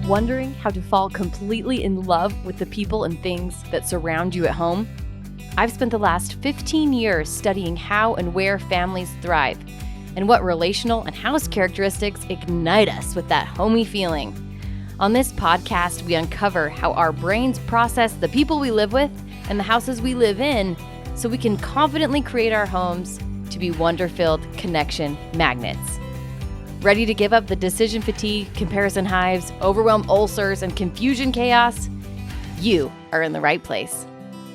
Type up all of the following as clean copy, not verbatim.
Wondering how to fall completely in love with the people and things that surround you at home? I've spent the last 15 years studying how and where families thrive and what relational and house characteristics ignite us with that homey feeling. On this podcast, we uncover how our brains process the people we live with and the houses we live in so we can confidently create our homes to be wonder-filled connection magnets. Ready to give up the decision fatigue, comparison hives, overwhelm ulcers, and confusion chaos? You are in the right place.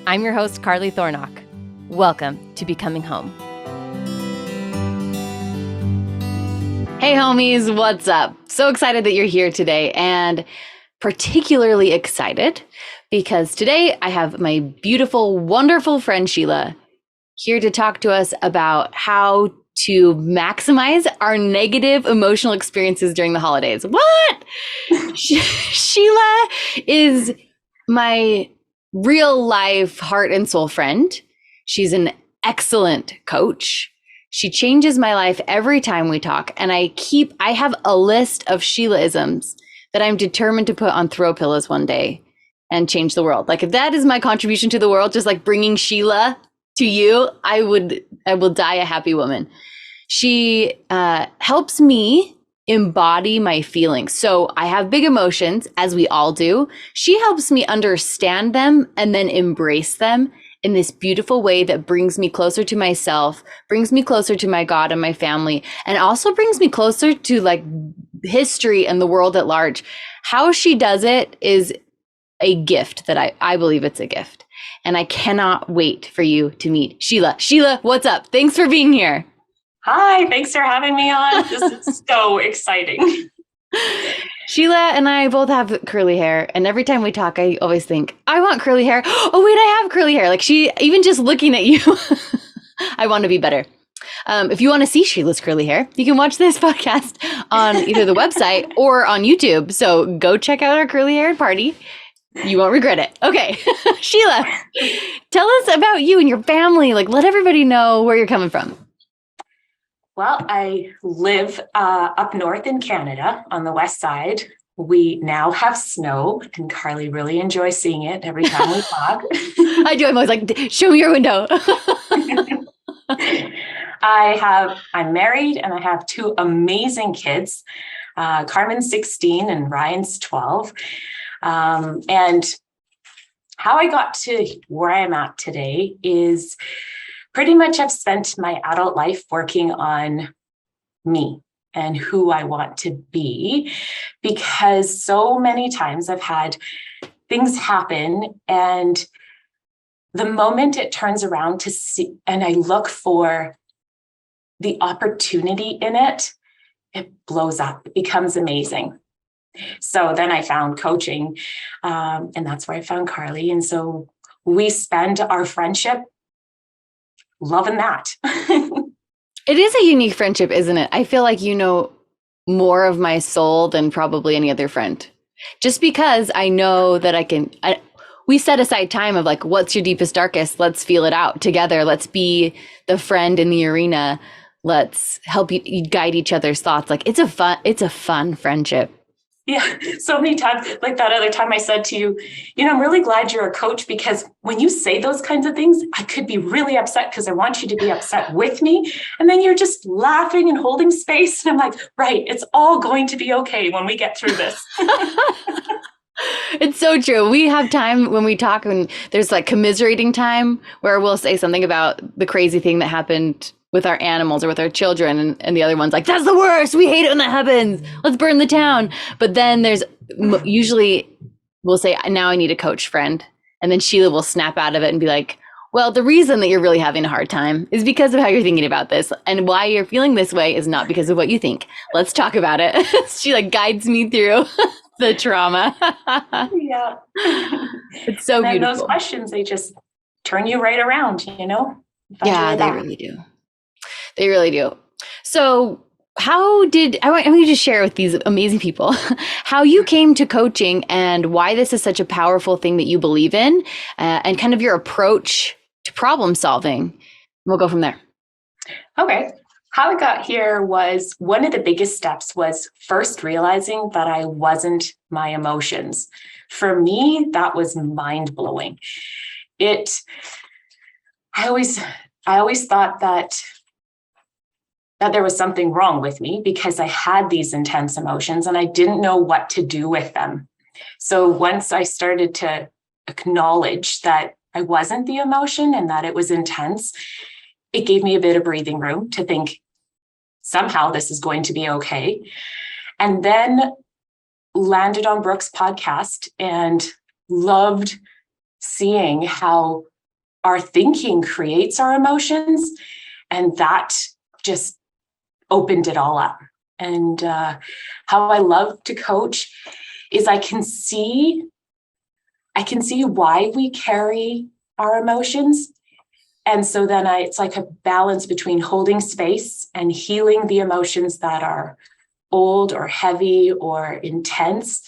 I'm your host, Carly Thornock. Welcome to Becoming Home. Hey homies, what's up? So excited that you're here today, and particularly excited because today I have my beautiful, wonderful friend Csilla here to talk to us about how to maximize our negative emotional experiences during the holidays. What? Csilla is my real life heart and soul friend. She's an excellent coach. She changes my life every time we talk. And I have a list of Csilla-isms that I'm determined to put on throw pillows one day and change the world. Like if that is my contribution to the world, just like bringing Csilla to you, I will die a happy woman. She helps me embody my feelings. So I have big emotions, as we all do. She helps me understand them and then embrace them in this beautiful way that brings me closer to myself, brings me closer to my God and my family, and also brings me closer to like history and the world at large. How she does it is a gift that I believe it's a gift. And I cannot wait for you to meet Csilla. Csilla, what's up? Thanks for being here. Hi, thanks for having me on. This is so exciting. Csilla and I both have curly hair, and every time we talk, I always think, I want curly hair. Oh, wait, I have curly hair. Like even just looking at you, I want to be better. If you want to see Scilla's curly hair, you can watch this podcast on either the website or on YouTube. So go check out our curly hair party. You won't regret it. Okay, Csilla, tell us about you and your family. Like, let everybody know where you're coming from. Well, I live up north in Canada on the west side. We now have snow, and Carly really enjoys seeing it every time we talk. I do. I'm always like, show me your window. I'm married, and I have two amazing kids. Carmen's 16 and Ryan's 12. And how I got to where I'm at today is pretty much I've spent my adult life working on me and who I want to be, because so many times I've had things happen, and the moment it turns around to see, and I look for the opportunity in it, it blows up, it becomes amazing. So then I found coaching, and that's where I found Carly. And so we spend our friendship loving that. It is a unique friendship, isn't it? I feel like you know more of my soul than probably any other friend. Just because I know that we set aside time of like, what's your deepest, darkest? Let's feel it out together. Let's be the friend in the arena. Let's help you guide each other's thoughts. Like it's a fun friendship. Yeah, so many times, like that other time I said to you, I'm really glad you're a coach, because when you say those kinds of things, I could be really upset because I want you to be upset with me. And then you're just laughing and holding space. And I'm like, right, it's all going to be okay when we get through this. It's so true. We have time when we talk, and there's like commiserating time where we'll say something about the crazy thing that happened with our animals or with our children, and the other one's like, that's the worst, we hate it when that happens, let's burn the town. But then there's usually we'll say, now I need a coach friend, and then Csilla will snap out of it and be like, well, the reason that you're really having a hard time is because of how you're thinking about this, and why you're feeling this way is not because of what you think. Let's talk about it. She like guides me through the trauma. Yeah, it's so and beautiful. Those questions, they just turn you right around, Yeah, they really do. They really do. So I want you to share with these amazing people how you came to coaching and why this is such a powerful thing that you believe in, and kind of your approach to problem solving. We'll go from there. Okay. how I got here was one of the biggest steps was first realizing that I wasn't my emotions. For me, that was mind blowing. I always thought that there was something wrong with me because I had these intense emotions and I didn't know what to do with them. So once I started to acknowledge that I wasn't the emotion and that it was intense, it gave me a bit of breathing room to think somehow this is going to be okay. And then landed on Brooke's podcast and loved seeing how our thinking creates our emotions. And that just opened it all up. And how I love to coach is I can see why we carry our emotions. And so then it's like a balance between holding space and healing the emotions that are old or heavy or intense,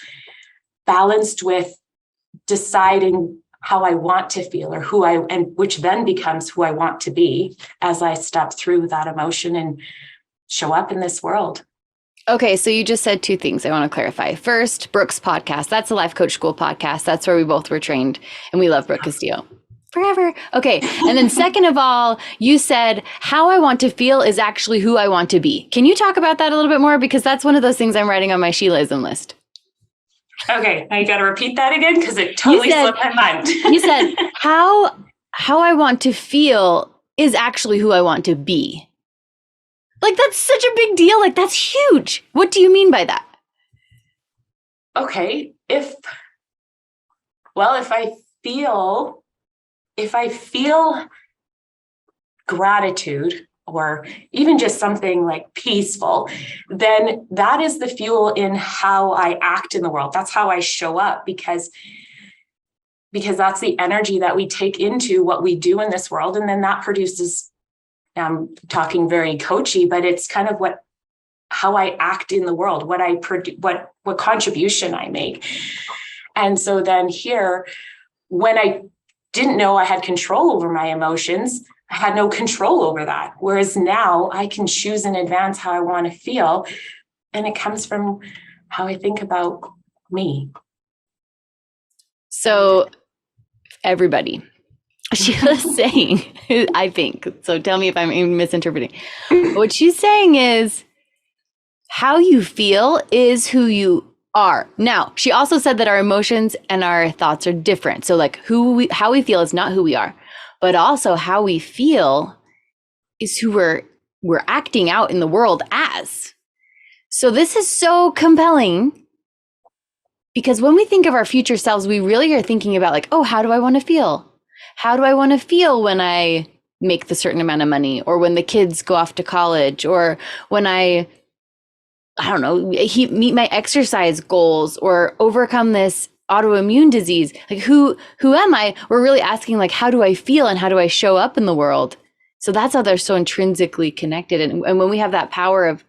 balanced with deciding how I want to feel or which then becomes who I want to be as I step through that emotion and show up in this world. Okay, so you just said two things I want to clarify. First, Brooke's podcast. That's a Life Coach School podcast. That's where we both were trained, and we love Brooke Castillo. Forever. Okay. And then second of all, you said how I want to feel is actually who I want to be. Can you talk about that a little bit more? Because that's one of those things I'm writing on my Sheilaism list. Okay. Now you got to repeat that again because it totally slipped my mind. You said how I want to feel is actually who I want to be. Like, that's such a big deal. Like, that's huge. What do you mean by that? Okay. If I feel gratitude or even just something like peaceful, then that is the fuel in how I act in the world. That's how I show up because that's the energy that we take into what we do in this world. And then that produces, I'm talking very coachy, but it's kind of how I act in the world, what I produce, what contribution I make. And so then here, when I didn't know I had control over my emotions, I had no control over that. Whereas now I can choose in advance how I want to feel. And it comes from how I think about me. So everybody, Sheila's saying, I think, so tell me if I'm misinterpreting. What she's saying is how you feel is who you are. Now, she also said that our emotions and our thoughts are different. So like how we feel is not who we are, but also how we feel is who we're acting out in the world as. So this is so compelling because when we think of our future selves, we really are thinking about like, oh, how do I want to feel? How do I want to feel when I make the certain amount of money or when the kids go off to college or when I don't know, meet my exercise goals or overcome this autoimmune disease. Like who am I? We're really asking like, how do I feel and how do I show up in the world? So that's how they're so intrinsically connected. And when we have that power of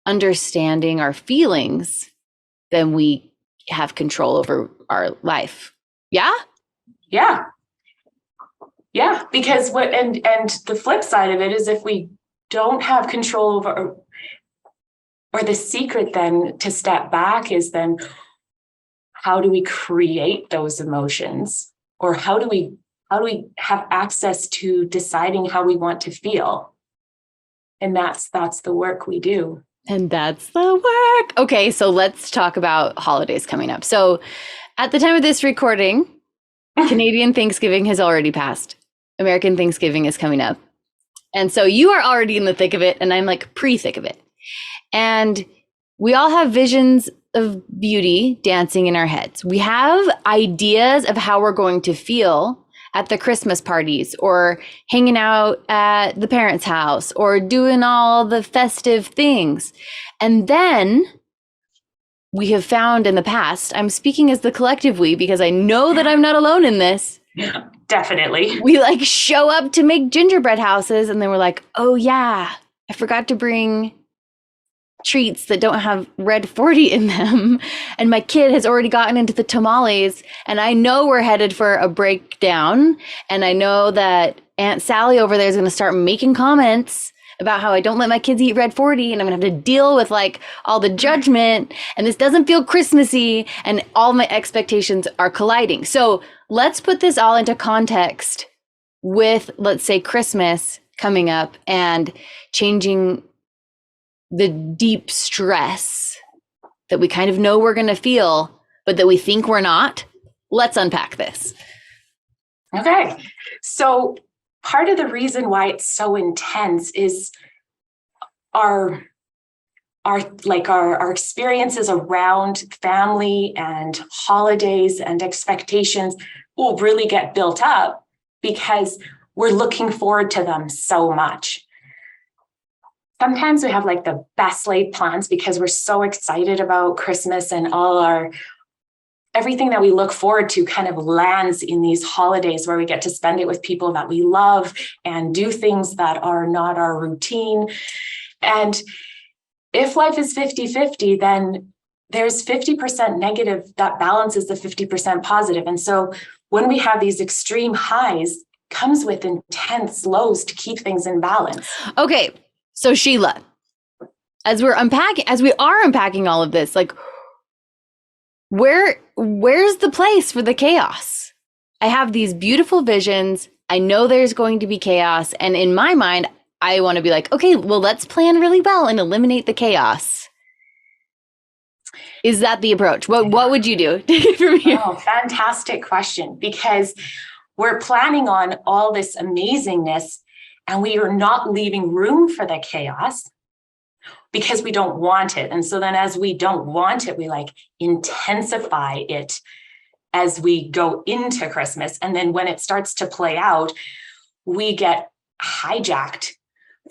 understanding our feelings, then we have control over our life. Yeah? Yeah. Yeah. Because and the flip side of it is if we don't have control over or the secret then to step back is then how do we create those emotions? Or how do we have access to deciding how we want to feel? And that's the work we do. And that's the work. Okay, so let's talk about holidays coming up. So at the time of this recording, Canadian Thanksgiving has already passed. American Thanksgiving is coming up. And so you are already in the thick of it, and I'm like pre-thick of it. And we all have visions of beauty dancing in our heads. We have ideas of how we're going to feel at the Christmas parties or hanging out at the parents' house or doing all the festive things. And then we have found in the past, I'm speaking as the collective we, because I know that I'm not alone in this. Yeah, definitely. We like show up to make gingerbread houses and then we're like, oh yeah, I forgot to bring treats that don't have red 40 in them. And my kid has already gotten into the tamales and I know we're headed for a breakdown. And I know that Aunt Sally over there is going to start making comments about how I don't let my kids eat red 40 and I'm gonna have to deal with like all the judgment and this doesn't feel Christmassy and all my expectations are colliding. So let's put this all into context with, let's say, Christmas coming up and changing the deep stress that we kind of know we're gonna feel, but that we think we're not. Let's unpack this. Okay. So part of the reason why it's so intense is our experiences around family and holidays and expectations will really get built up because we're looking forward to them so much. Sometimes we have like the best laid plans because we're so excited about Christmas and everything that we look forward to kind of lands in these holidays where we get to spend it with people that we love and do things that are not our routine. And if life is 50-50, then there's 50% negative that balances the 50% positive. And so when we have these extreme highs, comes with intense lows to keep things in balance. Okay. So Csilla, as we are unpacking all of this, like where's the place for the chaos? I have these beautiful visions. I know there's going to be chaos. And in my mind, I want to be like, okay, well, let's plan really well and eliminate the chaos. Is that the approach? What would you do? Oh, fantastic question. Because we're planning on all this amazingness and we are not leaving room for the chaos because we don't want it. And so then as we don't want it, we like intensify it as we go into Christmas. And then when it starts to play out, we get hijacked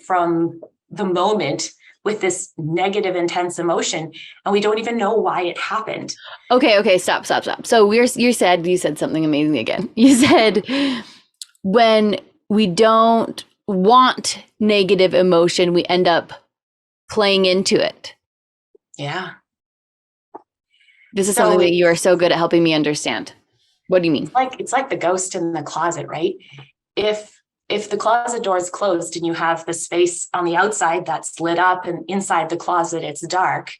from the moment with this negative, intense emotion, and we don't even know why it happened. Okay, stop. So you said something amazing again. You said when we don't want negative emotion, we end up playing into it. Yeah. This is something that you are so good at helping me understand. What do you mean? It's like the ghost in the closet, right? If the closet door is closed and you have the space on the outside that's lit up and inside the closet it's dark,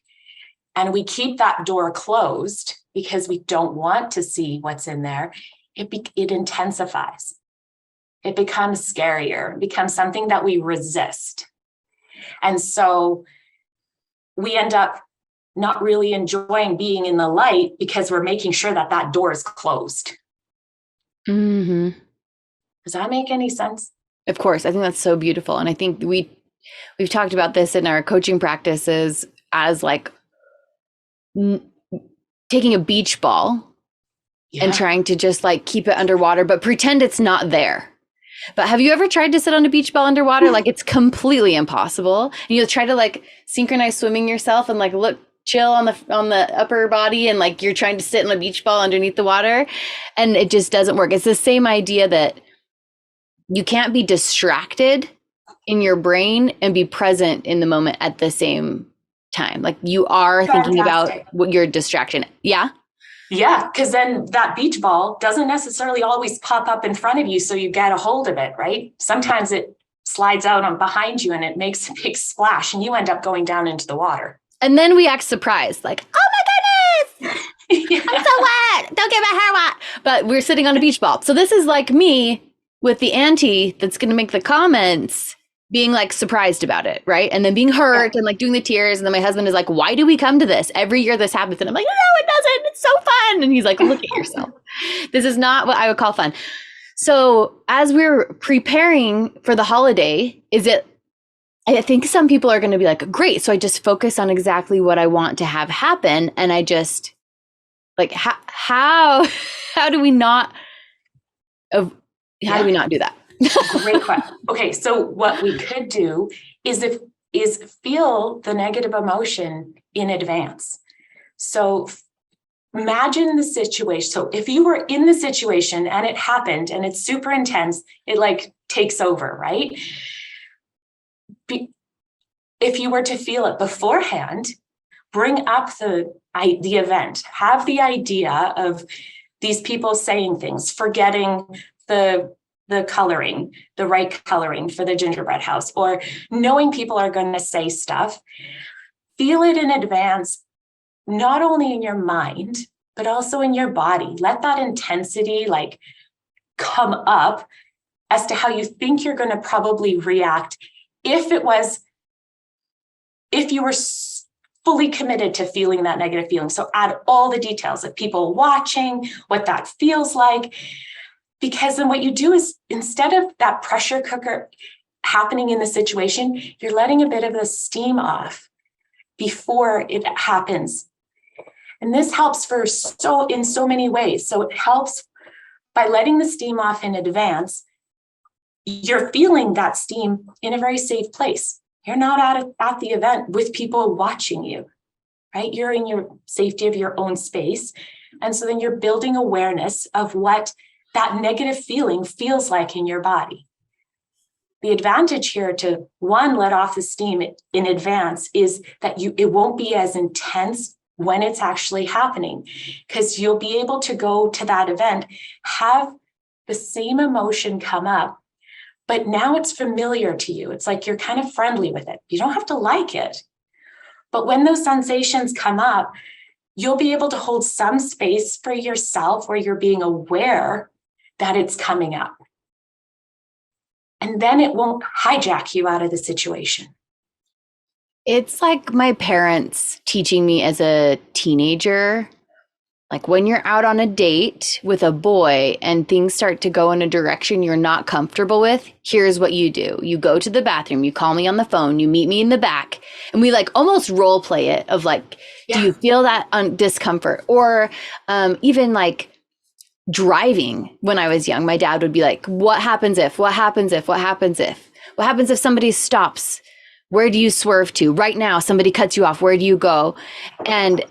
and we keep that door closed because we don't want to see what's in there, it intensifies. It becomes scarier, it becomes something that we resist. And so we end up not really enjoying being in the light because we're making sure that door is closed. Mm-hmm. Does that make any sense? Of course. I think that's so beautiful. And I think we've talked about this in our coaching practices as like taking a beach ball and trying to just like keep it underwater, but pretend it's not there. But have you ever tried to sit on a beach ball underwater? Like it's completely impossible. And you'll try to like synchronize swimming yourself and like look chill on the upper body, and like you're trying to sit in a beach ball underneath the water, and it just doesn't work. It's the same idea that you can't be distracted in your brain and be present in the moment at the same time. Like you are thinking about what your distraction. Yeah. Yeah, because then that beach ball doesn't necessarily always pop up in front of you, so you get a hold of it, right? Sometimes it slides out on behind you and it makes a big splash and you end up going down into the water. And then we act surprised, like, oh my goodness, I'm so wet. Don't get my hair wet. But we're sitting on a beach ball. So this is like me with the auntie that's going to make the comments being like surprised about it, right? And then being hurt and like doing the tears. And then my husband is like, why do we come to this? Every year this happens. And I'm like, no, it doesn't. It's so fun. And he's like, look at yourself. This is not what I would call fun. So as we're preparing for the holiday, I think some people are going to be like, great. So I just focus on exactly what I want to have happen. And I just like, how do we not, do we not do that? Great question. Okay. So what we could do is feel the negative emotion in advance. So imagine the situation. So if you were in the situation and it happened and it's super intense, it like takes over, right? If you were to feel it beforehand, bring up the event, have the idea of these people saying things, forgetting the the coloring, the right coloring for the gingerbread house, or knowing people are going to say stuff, feel it in advance, not only in your mind, but also in your body. Let that intensity like come up as to how you think you're going to probably react if you were fully committed to feeling that negative feeling. So add all the details of people watching, what that feels like. Because then what you do is, instead of that pressure cooker happening in the situation, you're letting a bit of the steam off before it happens. And this helps in so many ways. So it helps by letting the steam off in advance. You're feeling that steam in a very safe place. You're not at the event with people watching you, right? You're in your safety of your own space. And so then you're building awareness of what that negative feeling feels like in your body. The advantage here to, one, let off the steam in advance is that it won't be as intense when it's actually happening, because you'll be able to go to that event, have the same emotion come up, but now it's familiar to you. It's like you're kind of friendly with it. You don't have to like it. But when those sensations come up, you'll be able to hold some space for yourself where you're being aware that it's coming up. And then it won't hijack you out of the situation. It's like my parents teaching me as a teenager, like when you're out on a date with a boy and things start to go in a direction you're not comfortable with, here's what you do. You go to the bathroom, you call me on the phone, you meet me in the back, and we like almost role play it of like, do you feel that discomfort? Or even like driving when I was young, my dad would be like, what happens if somebody stops? Where do you swerve to? Right now, somebody cuts you off. Where do you go? And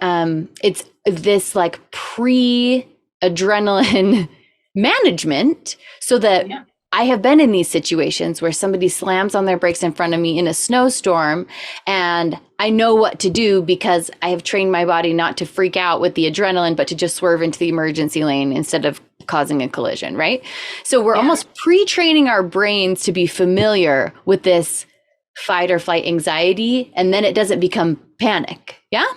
it's this like pre-adrenaline management, so that I have been in these situations where somebody slams on their brakes in front of me in a snowstorm, and I know what to do because I have trained my body not to freak out with the adrenaline, but to just swerve into the emergency lane instead of causing a collision, right? So we're almost pre-training our brains to be familiar with this fight or flight anxiety, and then it doesn't become panic. Yeah.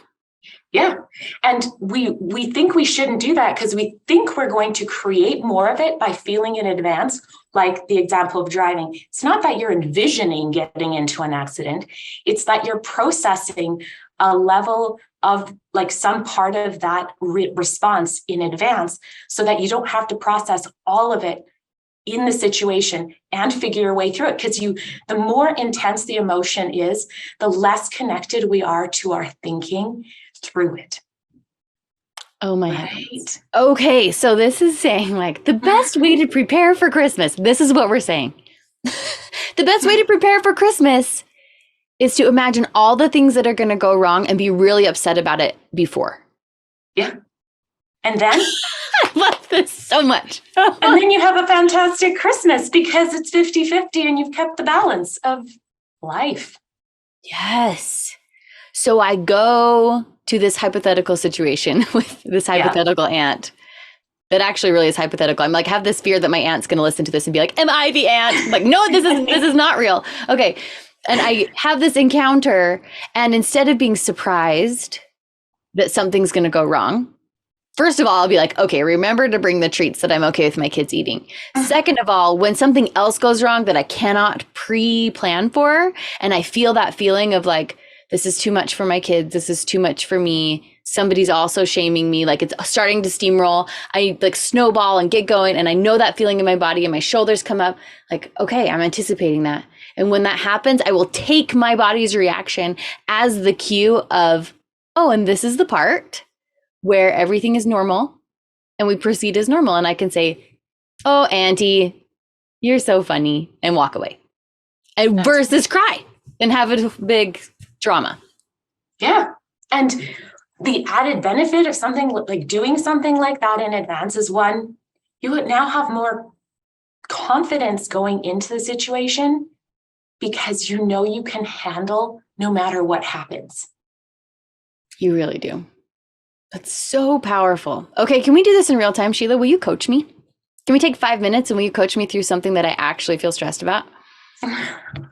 Yeah. And we think we shouldn't do that because we think we're going to create more of it by feeling in advance, like the example of driving. It's not that you're envisioning getting into an accident. It's that you're processing a level of like some part of that response in advance, so that you don't have to process all of it in the situation and figure your way through it. Because the more intense the emotion is, the less connected we are to our thinking through it. Oh my heavens. Okay, so this is saying like the best way to prepare for Christmas. This is what we're saying. The best way to prepare for Christmas is to imagine all the things that are going to go wrong and be really upset about it before. Yeah. And then I love this so much. And then you have a fantastic Christmas because it's 50-50 and you've kept the balance of life. Yes. So I go to this hypothetical situation with this hypothetical aunt that actually really is hypothetical. I'm like, have this fear that my aunt's going to listen to this and be like, am I the aunt? I'm like, no, this is not real. Okay. And I have this encounter, and instead of being surprised that something's going to go wrong, first of all, I'll be like, okay, remember to bring the treats that I'm okay with my kids eating. Second of all, when something else goes wrong that I cannot pre-plan for, and I feel that feeling of like, this is too much for my kids, this is too much for me, somebody's also shaming me, like it's starting to steamroll, I like snowball and get going, and I know that feeling in my body and my shoulders come up, like, okay, I'm anticipating that. And when that happens, I will take my body's reaction as the cue of, oh, and this is the part where everything is normal and we proceed as normal. And I can say, oh, Auntie, you're so funny, and walk away. And versus cry and have a big drama. Yeah. And the added benefit of something like doing something like that in advance is, one, you would now have more confidence going into the situation because you know you can handle no matter what happens. You really do. That's so powerful. Okay, can we do this in real time, Sheila? Will you coach me? Can we take 5 minutes and will you coach me through something that I actually feel stressed about? All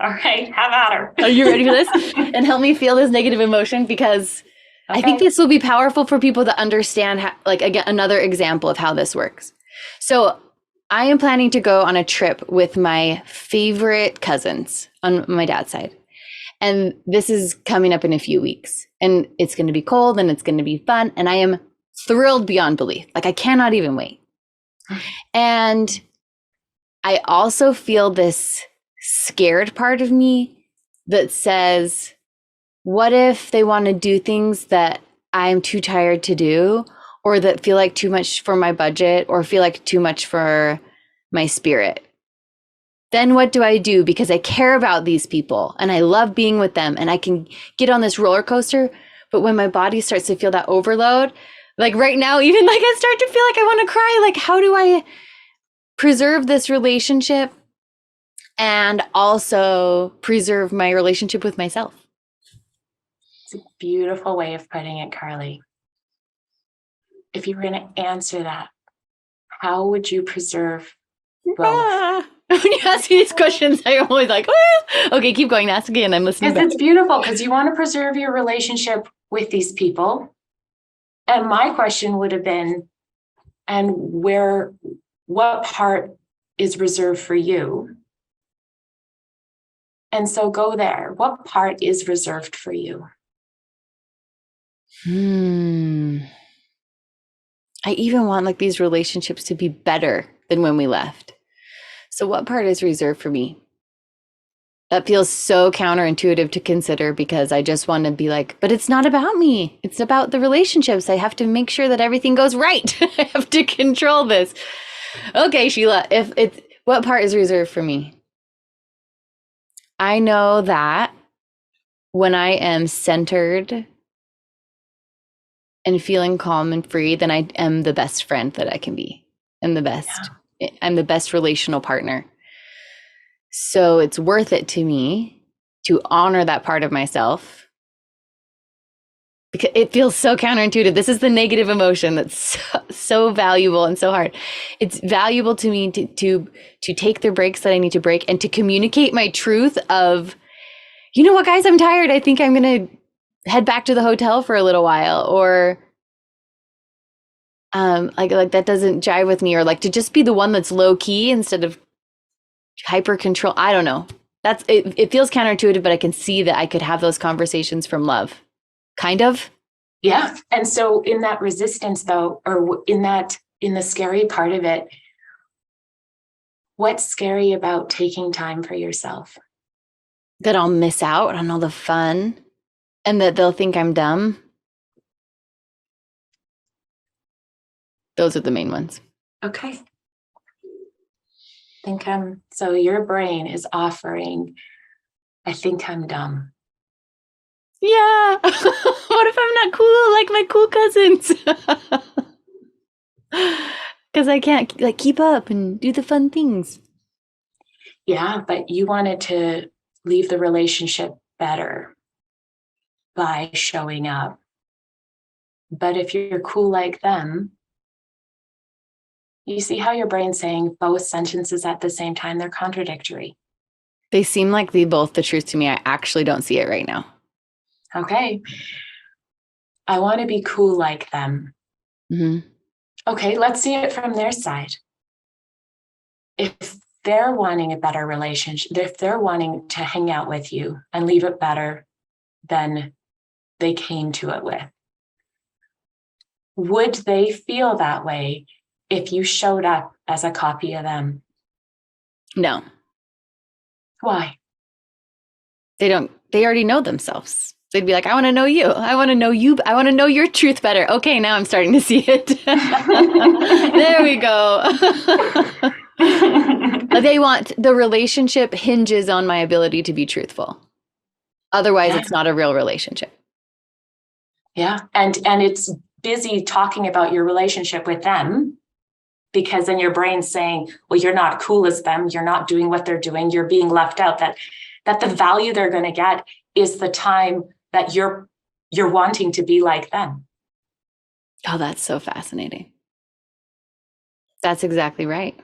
right, have at her. Are you ready for this? And help me feel this negative emotion, because I think Okay. this will be powerful for people to understand how, like, again, another example of how this works. So I am planning to go on a trip with my favorite cousins on my dad's side. And this is coming up in a few weeks. And it's going to be cold and it's going to be fun. And I am thrilled beyond belief. Like, I cannot even wait. And I also feel this scared part of me that says, what if they want to do things that I'm too tired to do, or that feel like too much for my budget, or feel like too much for my spirit? Then what do I do? Because I care about these people and I love being with them and I can get on this roller coaster. But when my body starts to feel that overload, like right now, even like I start to feel like I want to cry. Like, how do I preserve this relationship and also preserve my relationship with myself? It's a beautiful way of putting it, Carly. If you were going to answer that, how would you preserve both? When you ask me these questions, I'm always like, okay, keep going. Ask again. I'm listening. Because it's beautiful, because you want to preserve your relationship with these people. And my question would have been, and what part is reserved for you? And so go there. What part is reserved for you? I even want like these relationships to be better than when we left. So what part is reserved for me? That feels so counterintuitive to consider, because I just want to be like, but it's not about me. It's about the relationships. I have to make sure that everything goes right. I have to control this. Okay, Sheila, what part is reserved for me? I know that when I am centered and feeling calm and free, then I am the best friend that I can be. I'm the best relational partner. So it's worth it to me to honor that part of myself, because it feels so counterintuitive. This is the negative emotion that's so valuable and so hard. It's valuable to me to take the breaks that I need to break and to communicate my truth of, you know what, guys, I'm tired. I think I'm going to head back to the hotel for a little while, or like that doesn't jive with me, or like to just be the one that's low key instead of hyper control. I don't know. It feels counterintuitive, but I can see that I could have those conversations from love. Kind of. Yeah. And so in that resistance though, or in the scary part of it, what's scary about taking time for yourself? That I'll miss out on all the fun and that they'll think I'm dumb. Those are the main ones. Okay. So your brain is offering, I think I'm dumb. Yeah. What if I'm not cool like my cool cousins? Because I can't like keep up and do the fun things. Yeah, but you wanted to leave the relationship better by showing up. But if you're cool like them, you see how your brain's saying both sentences at the same time? They're contradictory. They seem like they both the truth to me. I actually don't see it right now. Okay. I want to be cool like them. Mm-hmm. Okay, let's see it from their side. If they're wanting a better relationship, if they're wanting to hang out with you and leave it better than they came to it with, would they feel that way if you showed up as a copy of them? No. Why? They already know themselves. They'd be like, I want to know you. I want to know you. I want to know your truth better. Okay, now I'm starting to see it. There we go. They want the relationship hinges on my ability to be truthful. Otherwise, It's not a real relationship. Yeah. And it's busy talking about your relationship with them, because then your brain's saying, well, you're not cool as them. You're not doing what they're doing. You're being left out. That the value they're going to get is the time that you're wanting to be like them. Oh, that's so fascinating. That's exactly right.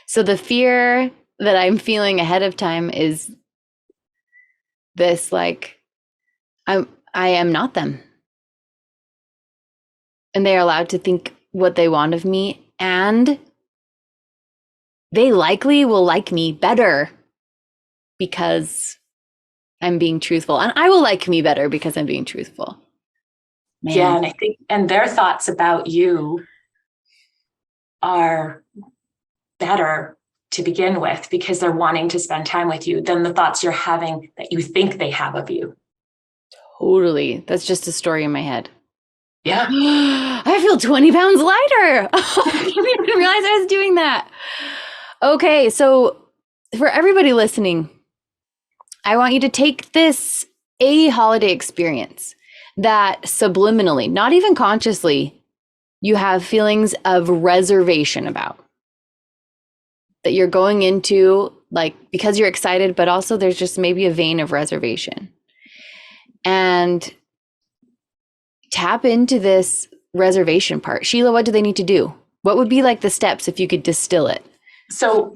So the fear that I'm feeling ahead of time is this, like, I am not them. And they are allowed to think what they want of me, and they likely will like me better because I'm being truthful. And I will like me better because I'm being truthful. Man. Yeah, and I think, and their thoughts about you are better to begin with because they're wanting to spend time with you than the thoughts you're having that you think they have of you. Totally. That's just a story in my head. Yeah. I feel 20 pounds lighter. I didn't even realize I was doing that. Okay, so for everybody listening, I want you to take this a holiday experience that subliminally, not even consciously, you have feelings of reservation about. That you're going into, like, because you're excited, but also there's just maybe a vein of reservation. And tap into this reservation part. Sheila, what do they need to do? What would be like the steps if you could distill it? So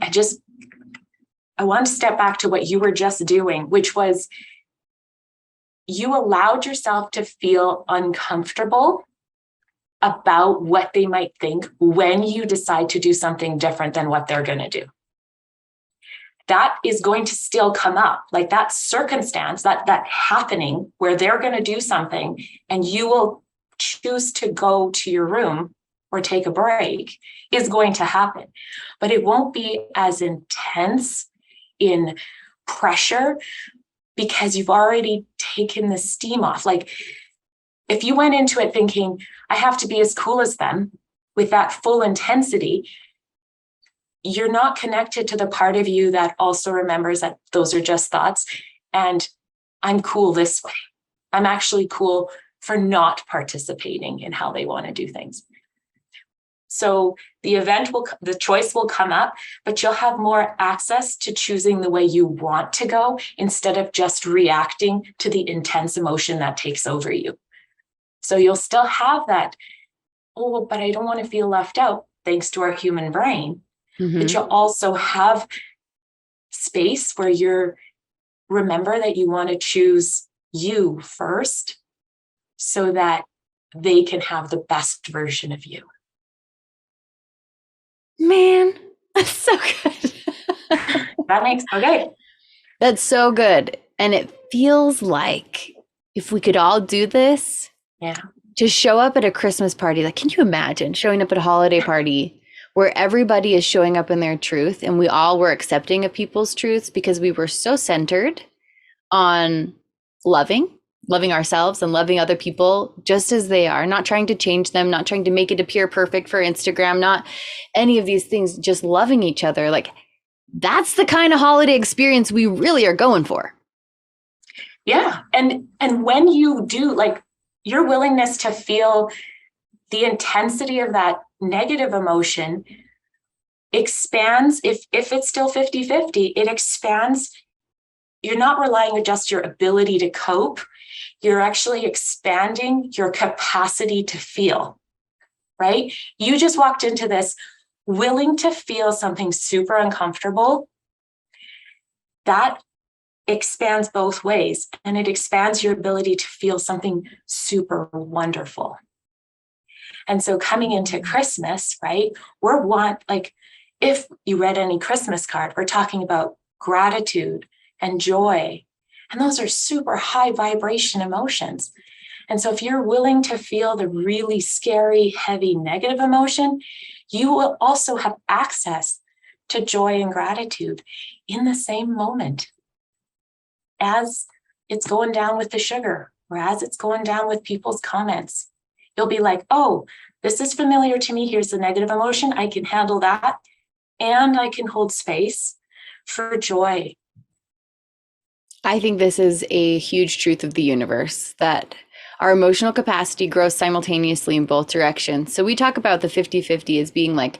I want to step back to what you were just doing, which was you allowed yourself to feel uncomfortable about what they might think when you decide to do something different than what they're going to do. That is going to still come up, like that circumstance, that happening where they're going to do something and you will choose to go to your room or take a break is going to happen. But it won't be as intense in pressure because you've already taken the steam off. Like if you went into it thinking, I have to be as cool as them with that full intensity, you're not connected to the part of you that also remembers that those are just thoughts. And I'm cool this way. I'm actually cool for not participating in how they want to do things. So the choice will come up, but you'll have more access to choosing the way you want to go instead of just reacting to the intense emotion that takes over you. So you'll still have that, oh, but I don't want to feel left out, thanks to our human brain. Mm-hmm. But you'll also have space where remember that you want to choose you first so that they can have the best version of you. Man, that's so good. Okay. That's so good. And it feels like if we could all do this, to show up at a Christmas party, like, can you imagine showing up at a holiday party where everybody is showing up in their truth and we all were accepting of people's truths because we were so centered on loving ourselves and loving other people just as they are, not trying to change them, not trying to make it appear perfect for Instagram, not any of these things, just loving each other. Like, that's the kind of holiday experience we really are going for. Yeah. And when you do, like, your willingness to feel the intensity of that negative emotion expands. If it's still 50-50, it expands. You're not relying on just your ability to cope. You're actually expanding your capacity to feel, right? You just walked into this willing to feel something super uncomfortable. That expands both ways, and it expands your ability to feel something super wonderful. And so coming into Christmas, right, if you read any Christmas card, we're talking about gratitude and joy. And those are super high vibration emotions. And so if you're willing to feel the really scary, heavy, negative emotion, you will also have access to joy and gratitude in the same moment as it's going down with the sugar or as it's going down with people's comments. You'll be like, oh, this is familiar to me. Here's the negative emotion. I can handle that. And I can hold space for joy. I think this is a huge truth of the universe, that our emotional capacity grows simultaneously in both directions. So we talk about the 50-50 as being like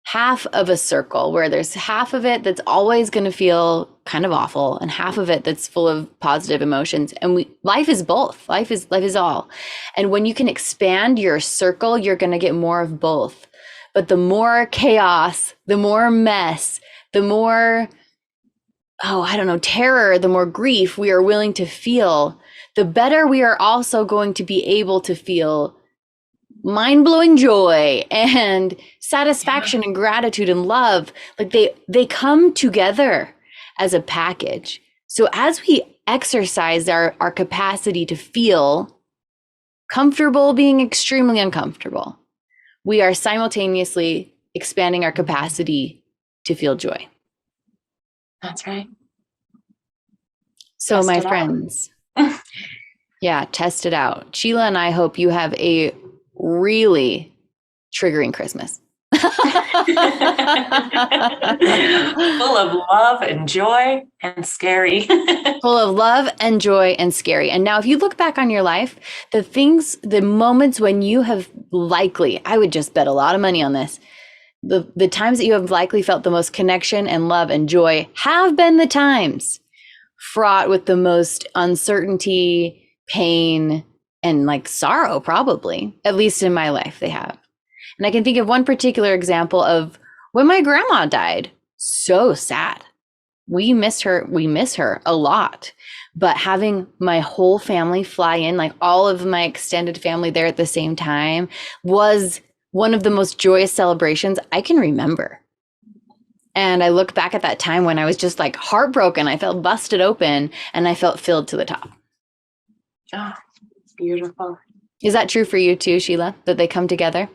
half of a circle, where there's half of it that's always going to feel kind of awful and half of it that's full of positive emotions. And life is both. Life is all. And when you can expand your circle, you're going to get more of both. But the more chaos, the more mess, the more, I don't know, terror, the more grief we are willing to feel, the better we are also going to be able to feel mind-blowing joy and satisfaction and gratitude and love. Like they come together as a package. So as we exercise our capacity to feel comfortable being extremely uncomfortable, we are simultaneously expanding our capacity to feel joy. That's right. So Test my it out. friends, yeah, test it out. Sheila and I hope you have a really triggering Christmas. Full of love and joy and scary. Full of love and joy and scary. And now if you look back on your life, the moments when you have likely, I would just bet a lot of money on this, the times that you have likely felt the most connection and love and joy have been the times fraught with the most uncertainty, pain, and like sorrow, probably, at least in my life, they have. And I can think of one particular example of when my grandma died. So sad. We miss her a lot. But having my whole family fly in, like all of my extended family there at the same time, was one of the most joyous celebrations I can remember. And I look back at that time when I was just like heartbroken. I felt busted open and I felt filled to the top. Oh, beautiful. Is that true for you too, Sheila, that they come together?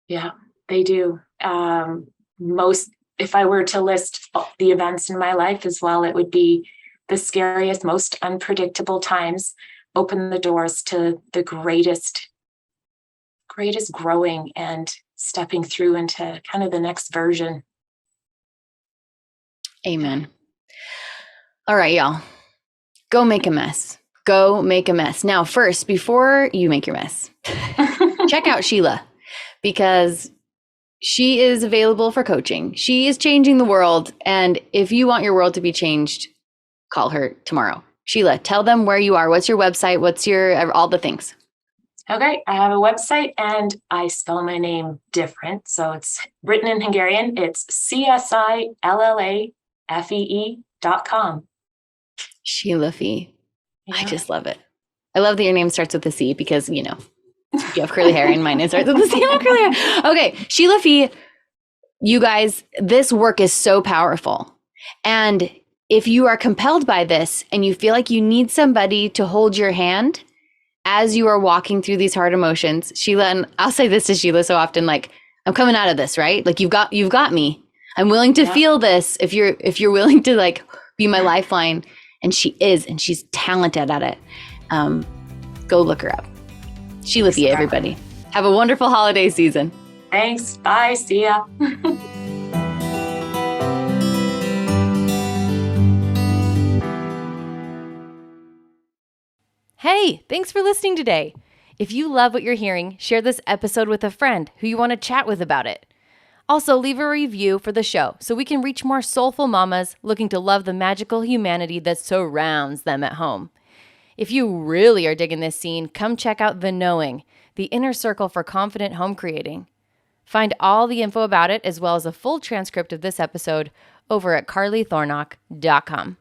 Yeah, they do. If I were to list the events in my life as well, it would be the scariest, most unpredictable times open the doors to the greatest growing and stepping through into kind of the next version. Amen. All right, y'all. Go make a mess. Go make a mess. Now, first, before you make your mess, check out Sheila, because she is available for coaching. She is changing the world. And if you want your world to be changed, call her tomorrow. Sheila, tell them where you are. What's your website? What's your, all the things? Okay, I have a website and I spell my name different. So it's written in Hungarian. It's CSILLAFEE.com. Sheilla Fee. Yeah. I just love it. I love that your name starts with a C because, you have curly hair and mine starts with a C. I have curly hair. Okay, Sheilla Fee, you guys, this work is so powerful. And if you are compelled by this and you feel like you need somebody to hold your hand as you are walking through these hard emotions, Sheila, and I'll say this to Sheila so often, like, I'm coming out of this, right? Like you've got me. I'm willing to feel this if you're willing to like be my lifeline. And she is, and she's talented at it. Go look her up. Sheilla Fee, everybody. Have a wonderful holiday season. Thanks. Bye. See ya. Hey, thanks for listening today. If you love what you're hearing, share this episode with a friend who you want to chat with about it. Also, leave a review for the show so we can reach more soulful mamas looking to love the magical humanity that surrounds them at home. If you really are digging this scene, come check out The Knowing, the inner circle for confident home creating. Find all the info about it as well as a full transcript of this episode over at carlythornock.com.